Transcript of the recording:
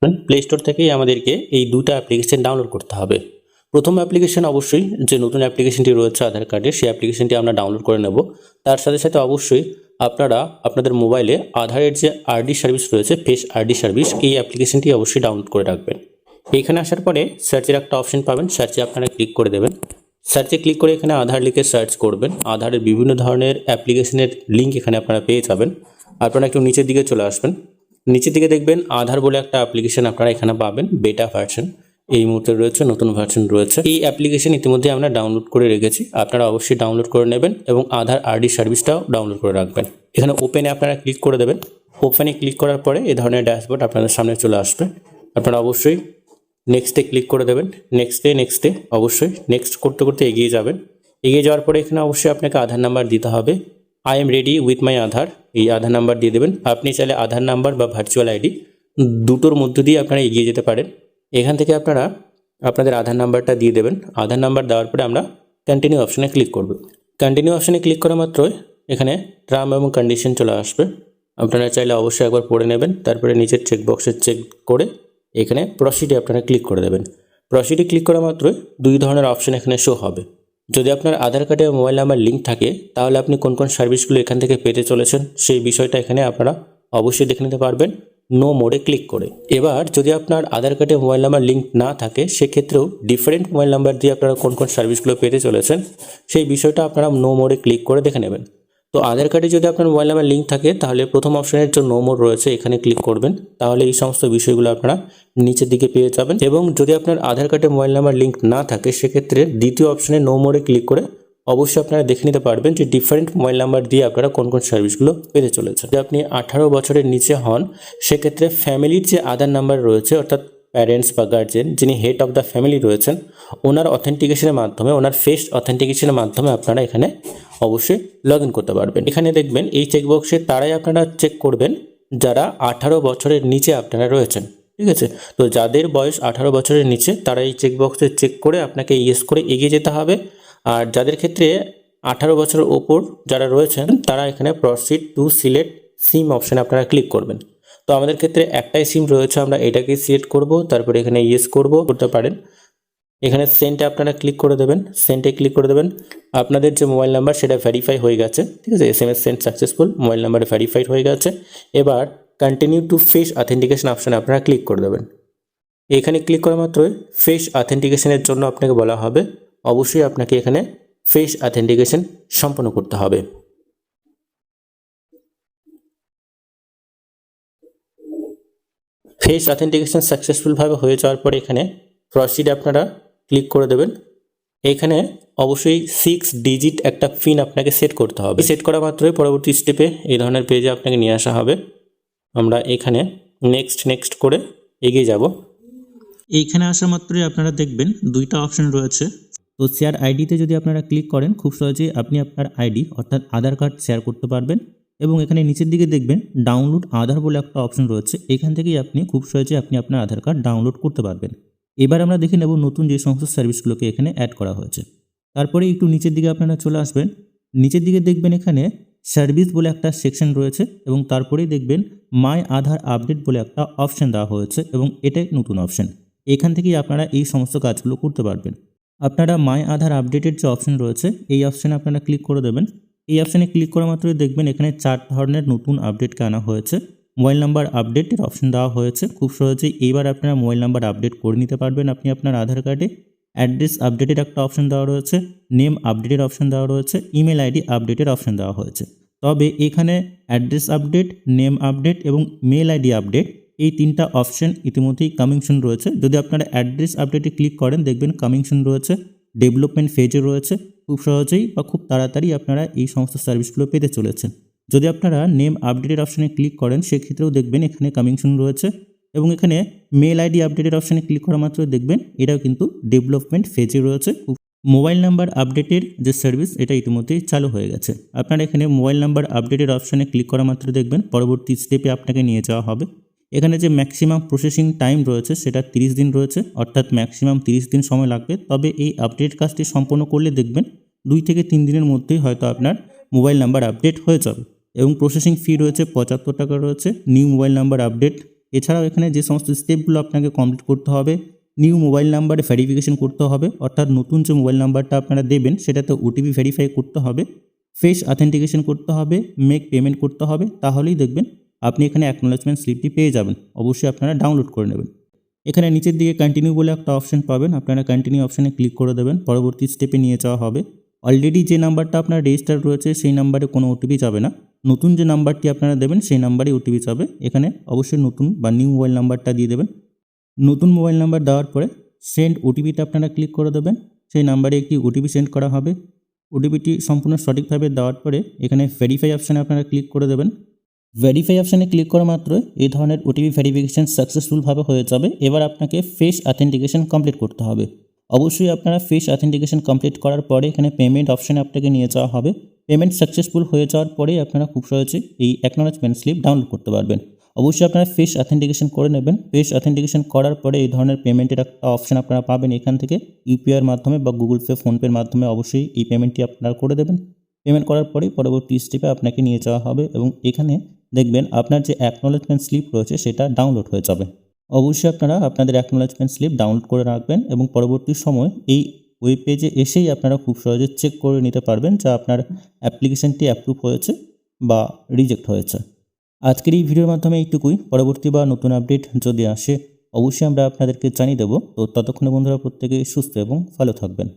Play store থেকেই আমাদেরকে এই দুটো অ্যাপ্লিকেশন ডাউনলোড করতে হবে। প্রথম অ্যাপ্লিকেশন অবশ্যই যে নতুন অ্যাপ্লিকেশনটি রয়েছে আধার কার্ডের, সেই অ্যাপ্লিকেশনটি আমরা ডাউনলোড করে নেব। তার সাথে সাথে অবশ্যই আপনারা আপনাদের মোবাইলে আধারের যে আরডি সার্ভিস রয়েছে, ফেস আরডি সার্ভিস, এই অ্যাপ্লিকেশনটি অবশ্যই ডাউনলোড করে রাখবেন। এইখানে আসার পরে সার্চের একটা অপশন পাবেন, সার্চে আপনারা ক্লিক করে দেবেন। সার্চে ক্লিক করে এখানে আধার লিখে সার্চ করবেন। আধারের বিভিন্ন ধরনের অ্যাপ্লিকেশনের লিঙ্ক এখানে আপনারা পেয়ে যাবেন। আপনারা একটু নিচের দিকে চলে আসবেন, নিচের দিকে দেখবেন আধার বলে একটা অ্যাপ্লিকেশন আপনারা এখানে পাবেন, বেটা ভার্সন এই মুহূর্তে রয়েছে, নতুন ভার্সন রয়েছে। এই অ্যাপ্লিকেশন ইতিমধ্যে আমরা ডাউনলোড করে রেখেছি, আপনারা অবশ্যই ডাউনলোড করে নেবেন এবং আধার আরডি সার্ভিসটাও ডাউনলোড করে রাখবেন। এখানে ওপেনে আপনারা ক্লিক করে দেবেন। ওপেনে ক্লিক করার পরে এই ধরনের ড্যাশবোর্ড আপনাদের সামনে চলে আসবে। আপনারা অবশ্যই নেক্সটে ক্লিক করে দেবেন। নেক্সটে অবশ্যই নেক্সট করতে করতে এগিয়ে যাবেন। এগিয়ে যাওয়ার পরে এখানে অবশ্যই আপনাকে আধার নাম্বার দিতে হবে। I am ready with my Aadhaar, এই আধার নাম্বার দিয়ে দেবেন। আপনি চাইলে আধার নাম্বার বা ভার্চুয়াল আইডি দুটোর মধ্য দিয়ে আপনারা এগিয়ে যেতে পারেন। এখান থেকে আপনারা আপনাদের আধার নাম্বারটা দিয়ে দেবেন। আধার নাম্বার দেওয়ার পরে আমরা কন্টিনিউ অপশানে ক্লিক করব। কন্টিনিউ অপশানে ক্লিক করা মাত্রই এখানে টার্ম এবং কন্ডিশন চলে আসবে। আপনারা চাইলে অবশ্যই একবার পড়ে নেবেন। তারপরে নিচের চেকবক্সে চেক করে এখানে প্রসিডে আপনারা ক্লিক করে দেবেন। প্রসিডে ক্লিক করা মাত্রই দুই ধরনের অপশন এখানে শো হবে। যদি আপনার আধার কার্ডে মোবাইল নাম্বার লিঙ্ক থাকে তাহলে আপনি কোন কোন সার্ভিসগুলো এখান থেকে পেতে চলেছেন সেই বিষয়টা এখানে আপনারা অবশ্যই দেখে নিতে পারবেন নো মোডে ক্লিক করে। এবার যদি আপনার আধার কার্ডে মোবাইল নাম্বার লিঙ্ক না থাকে সেক্ষেত্রেও ডিফারেন্ট মোবাইল নাম্বার দিয়ে আপনারা কোন কোন সার্ভিসগুলো পেতে চলেছেন সেই বিষয়টা আপনারা নো মোডে ক্লিক করে দেখে নেবেন। তো আধার কার্ডে যদি আপনার মোবাইল নাম্বার লিঙ্ক থাকে তাহলে প্রথম অপশনের যে নো মোড রয়েছে এখানে ক্লিক করবেন, তাহলে এই সমস্ত বিষয়গুলো আপনারা নিচের দিকে পেয়ে যাবেন। এবং যদি আপনার আধার কার্ডে মোবাইল নাম্বার লিঙ্ক না থাকে সেক্ষেত্রে দ্বিতীয় অপশনে নো মোডে ক্লিক করে অবশ্যই আপনারা দেখে নিতে পারবেন যে ডিফারেন্ট মোবাইল নাম্বার দিয়ে আপনারা কোন কোন সার্ভিসগুলো পেতে চলেছে। যদি আপনি 18 বছরের নিচে হন সেক্ষেত্রে ফ্যামিলির যে আধার নাম্বার রয়েছে, অর্থাৎ প্যারেন্টস বা গার্জেন যিনি হেড অফ দ্য ফ্যামিলি রয়েছেন, ওনার অথেন্টিকেশনের মাধ্যমে, ওনার ফেস অথেন্টিকেশনের মাধ্যমে আপনারা এখানে অবশ্যই লগ ইন করতে পারবেন। এখানে দেখবেন এই চেকবক্সে তারাই আপনারা চেক করবেন যারা 18 বছরের নিচে আপনারা রয়েছেন, ঠিক আছে। তো যাদের বয়স 18 বছরের নিচে তারা এই চেকবক্সে চেক করে আপনাকে ইয়েস করে এগিয়ে যেতে হবে। আর যাদের ক্ষেত্রে 18 বছরের ওপর যারা রয়েছেন তারা এখানে প্রসিড টু সিলেক্ট সিম অপশানে আপনারা ক্লিক করবেন। তো আমাদের ক্ষেত্রে একটাই সিম রয়েছে, আমরা এটাকে সিলেক্ট করব, তারপরে এখানে ইয়েস করতে পারেন। এখানে সেন্টে আপনারা ক্লিক করে দেবেন। সেন্টে ক্লিক করে দেবেন, আপনাদের যে মোবাইল নাম্বার সেটা ভেরিফাই হয়ে গেছে, ঠিক আছে। SMS sent successful, mobile number verified হয়ে গেছে। এবার কন্টিনিউ টু ফেস অথেন্টিকেশন অপশানে আপনারা ক্লিক করে দেবেন। এখানে ক্লিক করা মাত্রই ফেস অথেন্টিকেশনের জন্য আপনাকে বলা হবে অবশ্যই আপনাকে এখানে ফেস অথেন্টিকেশন সম্পন্ন করতে হবে। ফেস অথেন্টিকেশন সাকসেসফুলভাবে হয়ে যাওয়ার পরে এখানে প্রসিড আপনারা ক্লিক করে দেবেন। এখানে অবশ্যই 6 ডিজিট একটা পিন আপনাকে সেট করতে হবে। সেট করা মাত্রই পরবর্তী স্টেপে এই ধরনের পেজে আপনাকে নিয়ে আসা হবে। আমরা এখানে নেক্সট করে এগিয়ে যাব। এইখানে আসা মাত্রই আপনারা দেখবেন দুইটা অপশন রয়েছে। তো শেয়ার আইডিতে যদি আপনারা ক্লিক করেন খুব সহজেই আপনি আপনার আইডি অর্থাৎ আধার কার্ড শেয়ার করতে পারবেন। এবং এখানে নিচের দিকে দেখবেন ডাউনলোড আধার বলে একটা অপশন রয়েছে, এখান থেকেই আপনি খুব সহজে আপনার আধার কার্ড ডাউনলোড করতে পারবেন। এবার আমরা দেখে নেব নতুন যে সমস্ত সার্ভিসগুলোকে এখানে অ্যাড করা হয়েছে। তারপরে একটু নিচের দিকে আপনারা চলে আসবেন। নিচের দিকে দেখবেন এখানে সার্ভিস বলে একটা সেকশন রয়েছে এবং তারপরেই দেখবেন মাই আধার আপডেট বলে একটা অপশন দেওয়া হয়েছে এবং এটাই নতুন অপশন। এখান থেকেই আপনারা এই সমস্ত কাজগুলো করতে পারবেন। আপনারা মাই আধার আপডেটের যে অপশন রয়েছে এই অপশানে আপনারা ক্লিক করে দেবেন। এই অপশানে ক্লিক করা মাত্রই দেখবেন এখানে 4 ধরনের নতুন আপডেটকে আনা হয়েছে। মোবাইল নাম্বার আপডেটের অপশন দেওয়া হয়েছে, খুব সহজেই এইবার আপনারা মোবাইল নাম্বার আপডেট করে নিতে পারবেন আপনি আপনার আধার কার্ডে। অ্যাড্রেস আপডেটের একটা অপশন দেওয়া রয়েছে, নেম আপডেটের অপশন দেওয়া রয়েছে, ইমেল আইডি আপডেটের অপশন দেওয়া হয়েছে। তবে এখানে অ্যাড্রেস আপডেট, নেম আপডেট এবং মেল আইডি আপডেট এই 3টা অপশন ইতিমধ্যেই কামিং সুন রয়েছে। যদি আপনারা অ্যাড্রেস আপডেটে ক্লিক করেন দেখবেন কামিং সুন রয়েছে, ডেভেলপমেন্ট ফেজে রয়েছে। খুব সহজেই বা খুব তাড়াতাড়ি আপনারা এই সমস্ত সার্ভিসগুলো পেতে চলেছেন। যদি আপনারা নেম আপডেটের অপশানে ক্লিক করেন সেক্ষেত্রেও দেখবেন এখানে কামিং সুন রয়েছে এবং এখানে মেল আইডি আপডেটের অপশানে ক্লিক করা মাত্র দেখবেন এটাও কিন্তু ডেভেলপমেন্ট ফেজে রয়েছে। মোবাইল নাম্বার আপডেটের যে সার্ভিস এটা ইতিমধ্যেই চালু হয়ে গেছে। আপনারা এখানে মোবাইল নাম্বার আপডেটের অপশানে ক্লিক করা মাত্র দেখবেন পরবর্তী স্টেপে আপনাকে নিয়ে যাওয়া হবে। এখানে যে ম্যাক্সিমাম প্রসেসিং টাইম রয়েছে সেটা 30 দিন রয়েছে, অর্থাৎ ম্যাক্সিমাম 30 দিন সময় লাগবে। তবে এই আপডেট কাজটি সম্পন্ন করলে দেখবেন 2 থেকে 3 দিনের মধ্যেই হয়তো আপনার মোবাইল নাম্বার আপডেট হয়ে যাবে। এবং প্রসেসিং ফি রয়েছে 75 টাকা রয়েছে। নিউ মোবাইল নাম্বার আপডেট এছাড়াও এখানে যে সমস্ত স্টেপগুলো আপনাকে কমপ্লিট করতে হবে, নিউ মোবাইল নাম্বারে ভেরিফিকেশন করতে হবে, অর্থাৎ নতুন যে মোবাইল নাম্বারটা আপনারা দেবেন সেটাতে ওটিপি ভেরিফাই করতে হবে, ফেস অথেন্টিকেশন করতে হবে, মেক পেমেন্ট করতে হবে, তাহলেই দেখবেন আপনি এখানে অ্যাকনোলেজমেন্ট স্লিপটি পেয়ে যাবেন। অবশ্যই আপনারা ডাউনলোড করে নেবেন। এখানে নিচের দিকে কন্টিনিউ বলে একটা অপশন পাবেন, আপনারা কন্টিনিউ অপশানে ক্লিক করে দেবেন, পরবর্তী স্টেপে নিয়ে যাওয়া হবে। অলরেডি যে নাম্বারটা আপনার রেজিস্টার রয়েছে সেই নাম্বারে কোনো ওটিপি যাবে না, নতুন যে নাম্বারটি আপনারা দেবেন সেই নাম্বারেই ওটিপি যাবে। এখানে অবশ্যই নতুন বা নিউ মোবাইল নাম্বারটা দিয়ে দেবেন। নতুন মোবাইল নাম্বার দেওয়ার পরে সেন্ড ওটিপিটা আপনারা ক্লিক করে দেবেন, সেই নাম্বারে একটি ওটিপি সেন্ড করা হবে। ওটিপিটি সম্পূর্ণ সঠিকভাবে দেওয়ার পরে এখানে ভেরিফাই অপশানে আপনারা ক্লিক করে দেবেন। ভেরিফাই অপশানে ক্লিক করা মাত্র এই ধরনের ওটিপি ভেরিফিকেশান সাকসেসফুলভাবে হয়ে যাবে। এবার আপনাকে ফেস অথেন্টিকেশন কমপ্লিট করতে হবে। অবশ্যই আপনারা ফেস অথেন্টিকেশন কমপ্লিট করার পরে এখানে পেমেন্ট অপশানে আপনাকে নিয়ে যাওয়া হবে। পেমেন্ট সাকসেসফুল হয়ে যাওয়ার পরেই আপনারা খুব সহজে এই অ্যাকনোলেজমেন্ট স্লিপ ডাউনলোড করতে পারবেন। অবশ্যই আপনারা ফেস অথেন্টিকেশন করে নেবেন। ফেস অথেন্টিকেশন করার পরে এই ধরনের পেমেন্টের একটা অপশান আপনারা পাবেন। এখান থেকে ইউপিআইয়ের মাধ্যমে বা গুগল পে, ফোনপের মাধ্যমে অবশ্যই এই পেমেন্টটি আপনারা করে দেবেন। পেমেন্ট করার পরেই পরবর্তী স্টেপে আপনাকে নিয়ে যাওয়া হবে এবং এখানে দেখবেন আপনার যে অ্যাকনোলেজমেন্ট স্লিপ রয়েছে সেটা ডাউনলোড হয়ে যাবে। অবশ্যই আপনারা আপনাদের অ্যাকনোলেজমেন্ট স্লিপ ডাউনলোড করে রাখবেন এবং পরবর্তী সময় এই ওয়েব পেজে এসেই আপনারা খুব সহজে চেক করে নিতে পারবেন যে আপনার অ্যাপ্লিকেশনটি অ্যাপ্রুভ হয়েছে বা রিজেক্ট হয়েছে। আজকের এই ভিডিওর মাধ্যমে এইটুকুই। পরবর্তী বা নতুন আপডেট যদি আসে অবশ্যই আমরা আপনাদেরকে জানিয়ে দেবো। তো ততক্ষণে বন্ধুরা প্রত্যেকে সুস্থ এবং ভালো থাকবেন।